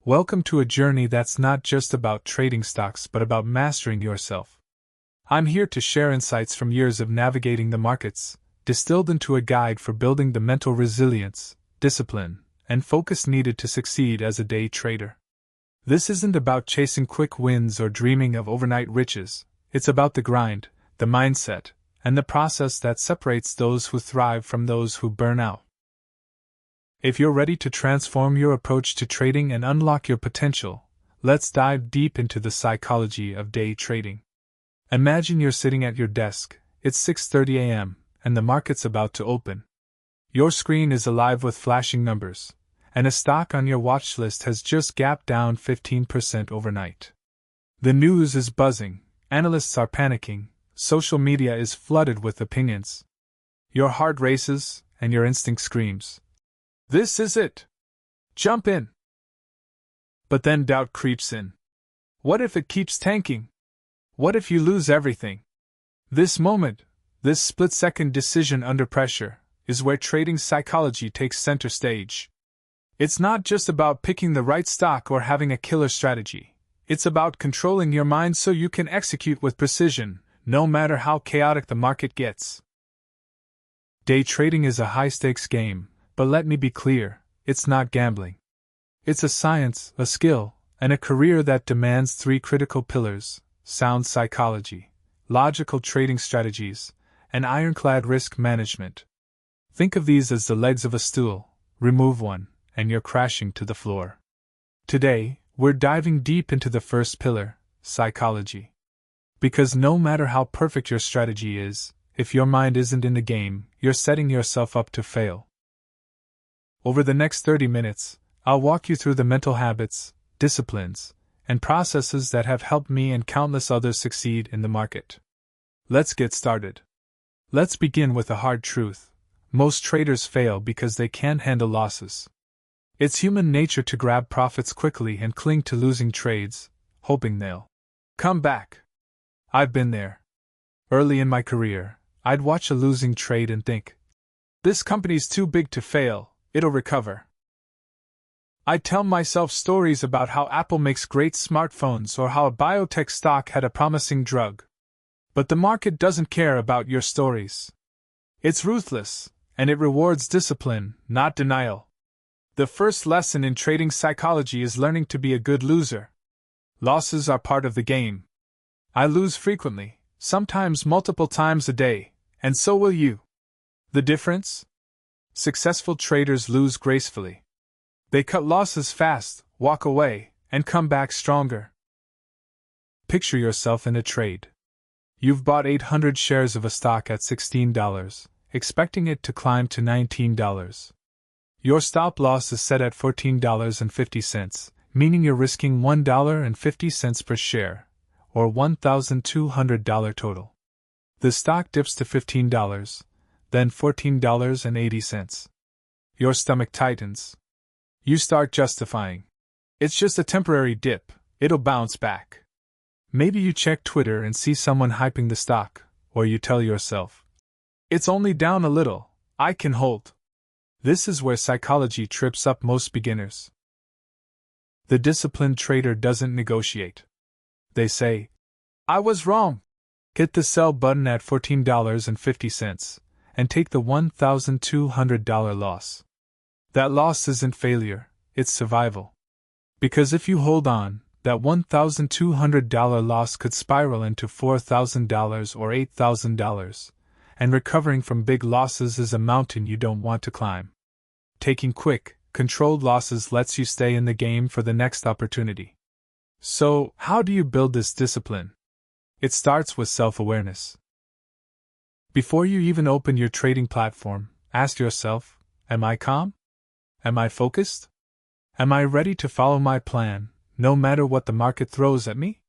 Welcome to a journey that's not just about trading stocks but about mastering yourself. I'm here to share insights from years of navigating the markets, distilled into a guide for building the mental resilience, discipline, and focus needed to succeed as a day trader. This isn't about chasing quick wins or dreaming of overnight riches, it's about the grind, the mindset, and the process that separates those who thrive from those who burn out. If you're ready to transform your approach to trading and unlock your potential, let's dive deep into the psychology of day trading. Imagine you're sitting at your desk, it's 6:30 a.m., and the market's about to open. Your screen is alive with flashing numbers, and a stock on your watch list has just gapped down 15% overnight. The news is buzzing, analysts are panicking, social media is flooded with opinions. Your heart races, and your instinct screams, "This is it! Jump in!" But then doubt creeps in. What if it keeps tanking? What if you lose everything? This moment, this split-second decision under pressure, is where trading psychology takes center stage. It's not just about picking the right stock or having a killer strategy. It's about controlling your mind so you can execute with precision, no matter how chaotic the market gets. Day trading is a high-stakes game, but let me be clear, it's not gambling. It's a science, a skill, and a career that demands three critical pillars: sound psychology, logical trading strategies, and ironclad risk management. Think of these as the legs of a stool. Remove one, and you're crashing to the floor. Today, we're diving deep into the first pillar, psychology. Because no matter how perfect your strategy is, if your mind isn't in the game, you're setting yourself up to fail. Over the next 30 minutes, I'll walk you through the mental habits, disciplines, and processes that have helped me and countless others succeed in the market. Let's get started. Let's begin with a hard truth. Most traders fail because they can't handle losses. It's human nature to grab profits quickly and cling to losing trades, hoping they'll come back. I've been there. Early in my career, I'd watch a losing trade and think, "This company's too big to fail, it'll recover." I'd tell myself stories about how Apple makes great smartphones or how a biotech stock had a promising drug. But the market doesn't care about your stories. It's ruthless, and it rewards discipline, not denial. The first lesson in trading psychology is learning to be a good loser. Losses are part of the game. I lose frequently, sometimes multiple times a day, and so will you. The difference? Successful traders lose gracefully. They cut losses fast, walk away, and come back stronger. Picture yourself in a trade. You've bought 800 shares of a stock at $16, expecting it to climb to $19. Your stop loss is set at $14.50, meaning you're risking $1.50 per share, or $1,200 total. The stock dips to $15, then $14.80. Your stomach tightens. You start justifying. It's just a temporary dip, it'll bounce back. Maybe you check Twitter and see someone hyping the stock, or you tell yourself, "It's only down a little, I can hold." This is where psychology trips up most beginners. The disciplined trader doesn't negotiate. They say, "I was wrong." Hit the sell button at $14.50 and take the $1,200 loss. That loss isn't failure, it's survival. Because if you hold on, that $1,200 loss could spiral into $4,000 or $8,000, and recovering from big losses is a mountain you don't want to climb. Taking quick, controlled losses lets you stay in the game for the next opportunity. So, how do you build this discipline? It starts with self-awareness. Before you even open your trading platform, ask yourself, am I calm? Am I focused? Am I ready to follow my plan, no matter what the market throws at me?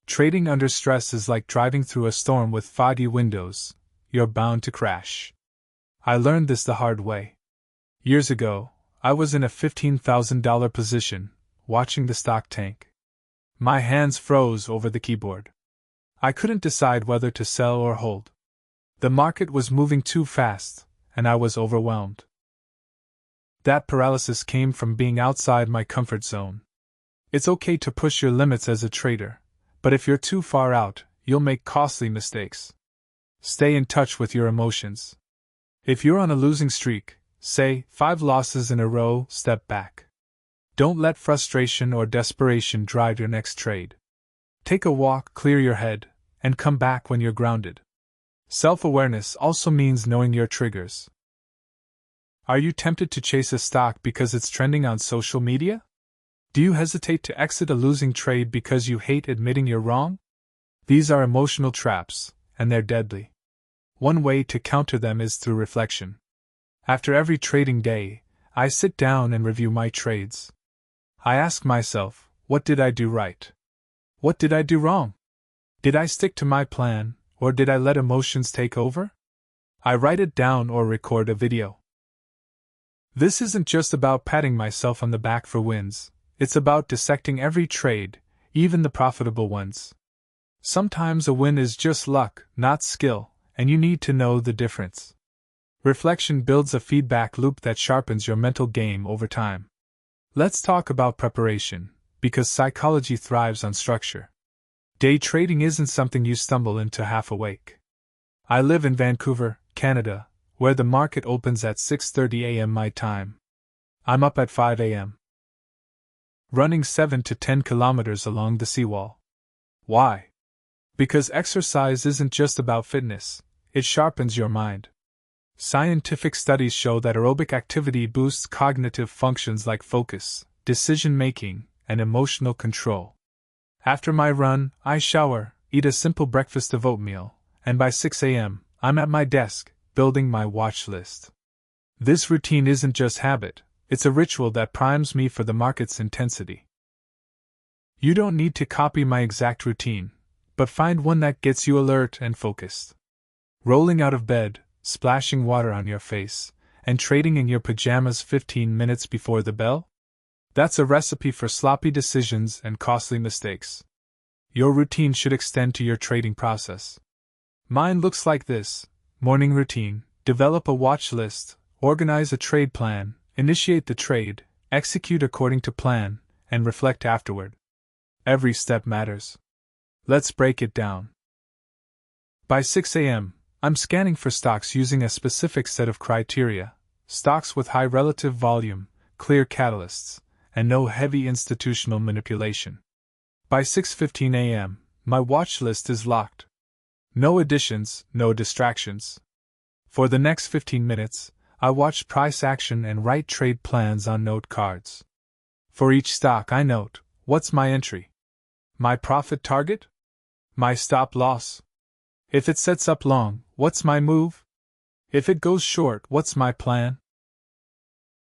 Trading under stress is like driving through a storm with foggy windows. You're bound to crash. I learned this the hard way. Years ago, I was in a $15,000 position, watching the stock tank. My hands froze over the keyboard. I couldn't decide whether to sell or hold. The market was moving too fast, and I was overwhelmed. That paralysis came from being outside my comfort zone. It's okay to push your limits as a trader, but if you're too far out, you'll make costly mistakes. Stay in touch with your emotions. If you're on a losing streak, say 5 losses in a row, step back. Don't let frustration or desperation drive your next trade. Take a walk, clear your head, and come back when you're grounded. Self-awareness also means knowing your triggers. Are you tempted to chase a stock because it's trending on social media? Do you hesitate to exit a losing trade because you hate admitting you're wrong? These are emotional traps, and they're deadly. One way to counter them is through reflection. After every trading day, I sit down and review my trades. I ask myself, what did I do right? What did I do wrong? Did I stick to my plan, or did I let emotions take over? I write it down or record a video. This isn't just about patting myself on the back for wins, it's about dissecting every trade, even the profitable ones. Sometimes a win is just luck, not skill, and you need to know the difference. Reflection builds a feedback loop that sharpens your mental game over time. Let's talk about preparation, because psychology thrives on structure. Day trading isn't something you stumble into half awake. I live in Vancouver, Canada, where the market opens at 6:30 a.m. my time. I'm up at 5 a.m. running 7 to 10 kilometers along the seawall. Why? Because exercise isn't just about fitness, it sharpens your mind. Scientific studies show that aerobic activity boosts cognitive functions like focus, decision-making, and emotional control. After my run, I shower, eat a simple breakfast of oatmeal, and by 6 a.m., I'm at my desk, building my watch list. This routine isn't just habit, it's a ritual that primes me for the market's intensity. You don't need to copy my exact routine, but find one that gets you alert and focused. Rolling out of bed, splashing water on your face, and trading in your pajamas 15 minutes before the bell? That's a recipe for sloppy decisions and costly mistakes. Your routine should extend to your trading process. Mine looks like this: morning routine, develop a watch list, organize a trade plan, initiate the trade, execute according to plan, and reflect afterward. Every step matters. Let's break it down. By 6 a.m., I'm scanning for stocks using a specific set of criteria: stocks with high relative volume, clear catalysts, and no heavy institutional manipulation. By 6:15 a.m., my watch list is locked. No additions, no distractions. For the next 15 minutes, I watch price action and write trade plans on note cards. For each stock I note, what's my entry? My profit target? My stop loss? If it sets up long, what's my move? If it goes short, what's my plan?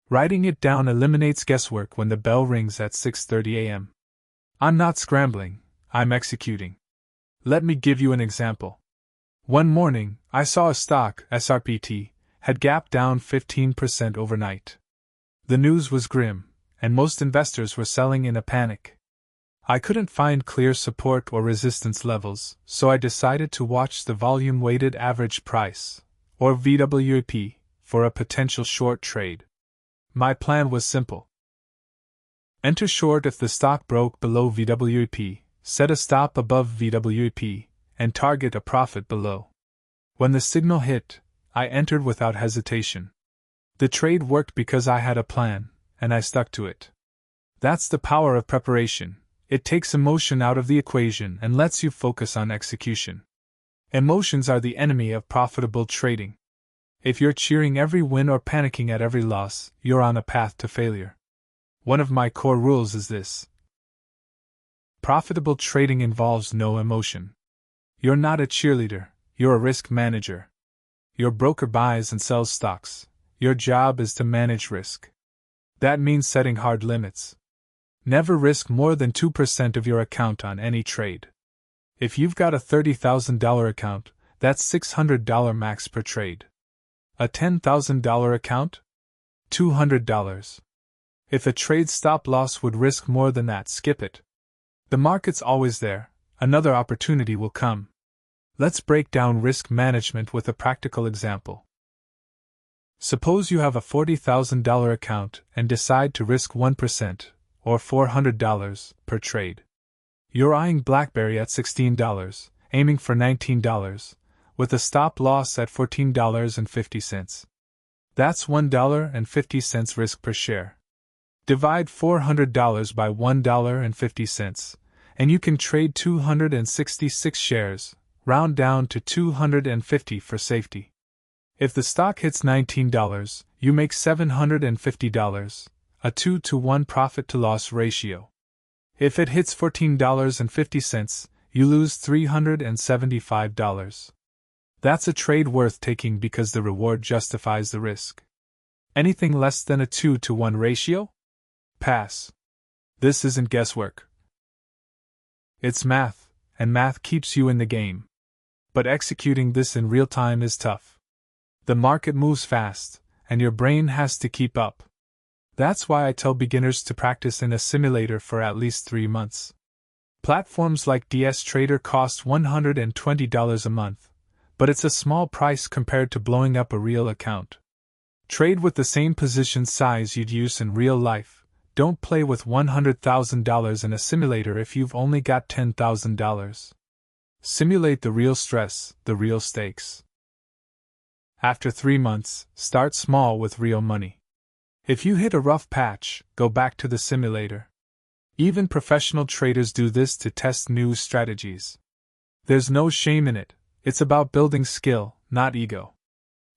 Writing it down eliminates guesswork when the bell rings at 6:30 a.m. I'm not scrambling, I'm executing. Let me give you an example. One morning, I saw a stock, SRPT, had gapped down 15% overnight. The news was grim, and most investors were selling in a panic. I couldn't find clear support or resistance levels, so I decided to watch the volume-weighted average price, or VWAP, for a potential short trade. My plan was simple. Enter short if the stock broke below VWAP, set a stop above VWAP, and target a profit below. When the signal hit, I entered without hesitation. The trade worked because I had a plan, and I stuck to it. That's the power of preparation. It takes emotion out of the equation and lets you focus on execution. Emotions are the enemy of profitable trading. If you're cheering every win or panicking at every loss, you're on a path to failure. One of my core rules is this: profitable trading involves no emotion. You're not a cheerleader, you're a risk manager. Your broker buys and sells stocks. Your job is to manage risk. That means setting hard limits. Never risk more than 2% of your account on any trade. If you've got a $30,000 account, that's $600 max per trade. A $10,000 account? $200. If a trade stop loss would risk more than that, skip it. The market's always there, another opportunity will come. Let's break down risk management with a practical example. Suppose you have a $40,000 account and decide to risk 1%, or $400 per trade. You're eyeing BlackBerry at $16, aiming for $19, with a stop loss at $14.50. That's $1.50 risk per share. Divide $400 by $1.50, and you can trade 266 shares, round down to 250 for safety. If the stock hits $19, you make $750, a 2-to-1 profit-to-loss ratio. If it hits $14.50, you lose $375. That's a trade worth taking because the reward justifies the risk. Anything less than a 2-to-1 ratio? Pass. This isn't guesswork. It's math, and math keeps you in the game. But executing this in real time is tough. The market moves fast, and your brain has to keep up. That's why I tell beginners to practice in a simulator for at least 3 months. Platforms like DS Trader cost $120 a month, but it's a small price compared to blowing up a real account. Trade with the same position size you'd use in real life. Don't play with $100,000 in a simulator if you've only got $10,000. Simulate the real stress, the real stakes. After 3 months, start small with real money. If you hit a rough patch, go back to the simulator. Even professional traders do this to test new strategies. There's no shame in it. It's about building skill, not ego.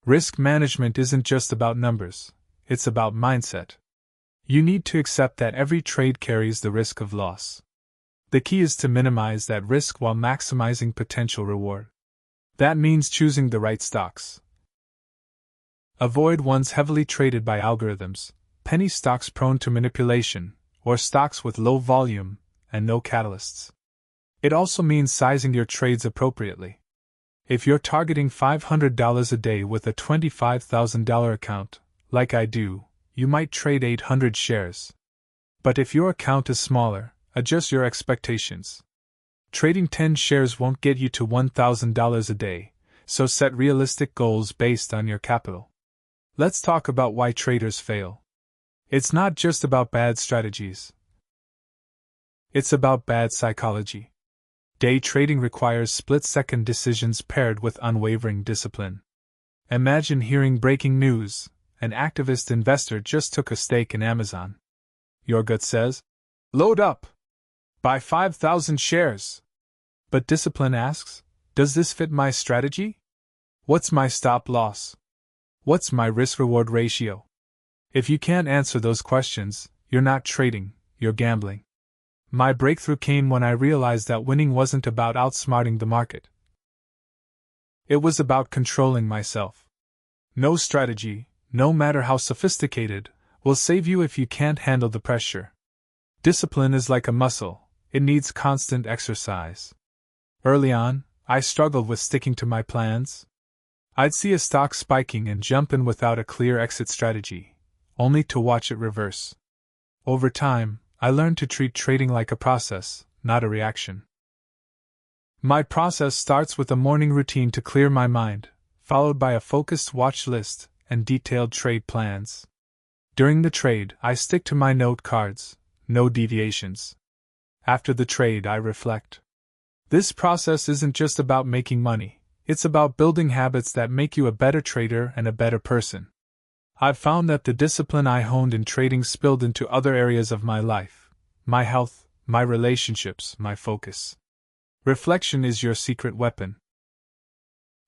Risk management isn't just about numbers, it's about mindset. You need to accept that every trade carries the risk of loss. The key is to minimize that risk while maximizing potential reward. That means choosing the right stocks. Avoid ones heavily traded by algorithms, penny stocks prone to manipulation, or stocks with low volume and no catalysts. It also means sizing your trades appropriately. If you're targeting $500 a day with a $25,000 account, like I do, you might trade 800 shares. But if your account is smaller, adjust your expectations. Trading 10 shares won't get you to $1,000 a day, so set realistic goals based on your capital. Let's talk about why traders fail. It's not just about bad strategies. It's about bad psychology. Day trading requires split-second decisions paired with unwavering discipline. Imagine hearing breaking news: an activist investor just took a stake in Amazon. Your gut says, "Load up! Buy 5,000 shares!" But discipline asks, does this fit my strategy? What's my stop loss? What's my risk-reward ratio? If you can't answer those questions, you're not trading, you're gambling. My breakthrough came when I realized that winning wasn't about outsmarting the market. It was about controlling myself. No strategy, no matter how sophisticated, will save you if you can't handle the pressure. Discipline is like a muscle, it needs constant exercise. Early on, I struggled with sticking to my plans. I'd see a stock spiking and jump in without a clear exit strategy, only to watch it reverse. Over time, I learned to treat trading like a process, not a reaction. My process starts with a morning routine to clear my mind, followed by a focused watch list and detailed trade plans. During the trade, I stick to my note cards, no deviations. After the trade, I reflect. This process isn't just about making money, it's about building habits that make you a better trader and a better person. I've found that the discipline I honed in trading spilled into other areas of my life: my health, my relationships, my focus. Reflection is your secret weapon.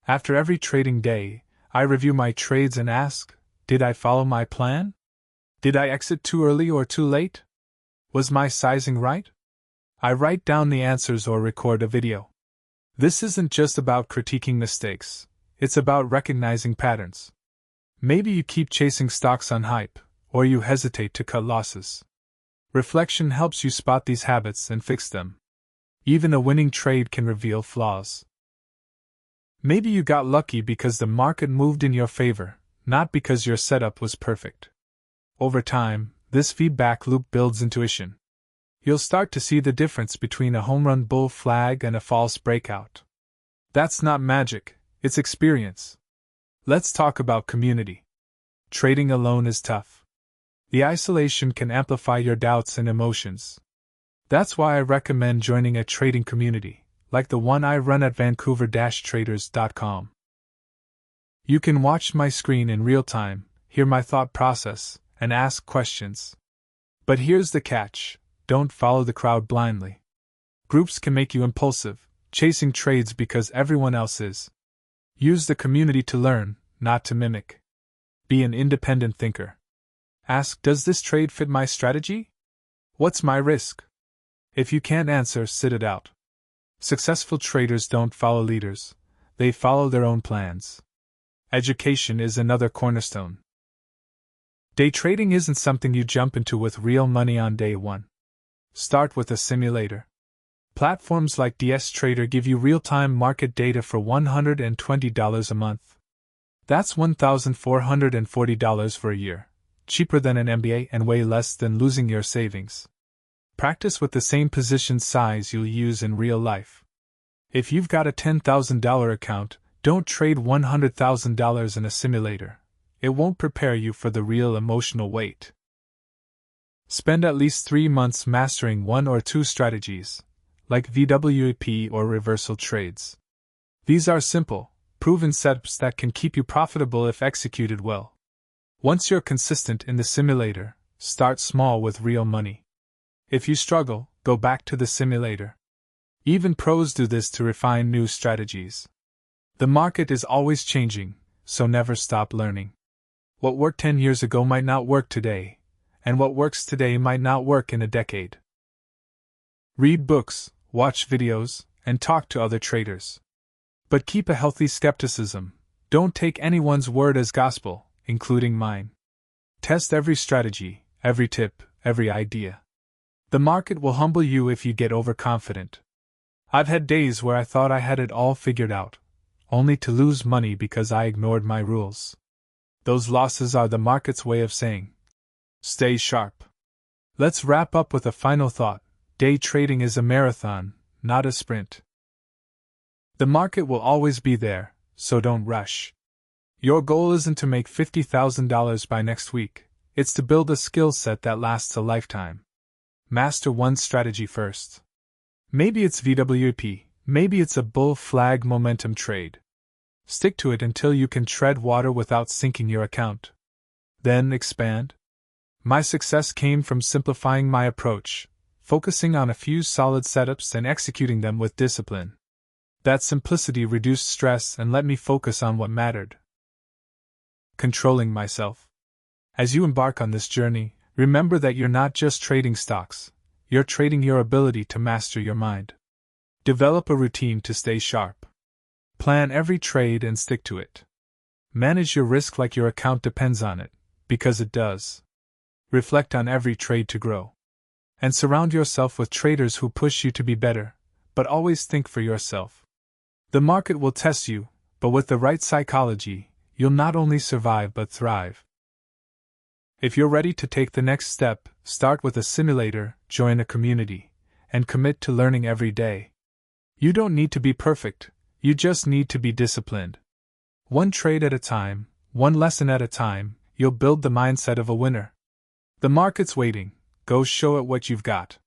After every trading day, I review my trades and ask, did I follow my plan? Did I exit too early or too late? Was my sizing right? I write down the answers or record a video. This isn't just about critiquing mistakes, it's about recognizing patterns. Maybe you keep chasing stocks on hype, or you hesitate to cut losses. Reflection helps you spot these habits and fix them. Even a winning trade can reveal flaws. Maybe you got lucky because the market moved in your favor, not because your setup was perfect. Over time, this feedback loop builds intuition. You'll start to see the difference between a home run bull flag and a false breakout. That's not magic, it's experience. Let's talk about community. Trading alone is tough. The isolation can amplify your doubts and emotions. That's why I recommend joining a trading community, like the one I run at vancouver-traders.com. You can watch my screen in real time, hear my thought process, and ask questions. But here's the catch: don't follow the crowd blindly. Groups can make you impulsive, chasing trades because everyone else is. Use the community to learn, not to mimic. Be an independent thinker. Ask, does this trade fit my strategy? What's my risk? If you can't answer, sit it out. Successful traders don't follow leaders, they follow their own plans. Education is another cornerstone. Day trading isn't something you jump into with real money on day one. Start with a simulator. Platforms like DS Trader give you real-time market data for $120 a month. That's $1,440 for a year, cheaper than an MBA and way less than losing your savings. Practice with the same position size you'll use in real life. If you've got a $10,000 account, don't trade $100,000 in a simulator. It won't prepare you for the real emotional weight. Spend at least 3 months mastering 1 or 2 strategies, like VWAP or reversal trades. These are simple, proven setups that can keep you profitable if executed well. Once you're consistent in the simulator, start small with real money. If you struggle, go back to the simulator. Even pros do this to refine new strategies. The market is always changing, so never stop learning. What worked 10 years ago might not work today, and what works today might not work in a decade. Read books, watch videos, and talk to other traders. But keep a healthy skepticism. Don't take anyone's word as gospel, including mine. Test every strategy, every tip, every idea. The market will humble you if you get overconfident. I've had days where I thought I had it all figured out, only to lose money because I ignored my rules. Those losses are the market's way of saying, stay sharp. Let's wrap up with a final thought. Day trading is a marathon, not a sprint. The market will always be there, so don't rush. Your goal isn't to make $50,000 by next week, it's to build a skill set that lasts a lifetime. Master one strategy first. Maybe it's VWAP, maybe it's a bull flag momentum trade. Stick to it until you can tread water without sinking your account. Then expand. My success came from simplifying my approach, focusing on a few solid setups and executing them with discipline. That simplicity reduced stress and let me focus on what mattered. Controlling myself. As you embark on this journey, remember that you're not just trading stocks, you're trading your ability to master your mind. Develop a routine to stay sharp. Plan every trade and stick to it. Manage your risk like your account depends on it, because it does. Reflect on every trade to grow. And surround yourself with traders who push you to be better, but always think for yourself. The market will test you, but with the right psychology, you'll not only survive but thrive. If you're ready to take the next step, start with a simulator, join a community, and commit to learning every day. You don't need to be perfect, you just need to be disciplined. One trade at a time, one lesson at a time, you'll build the mindset of a winner. The market's waiting, go show it what you've got.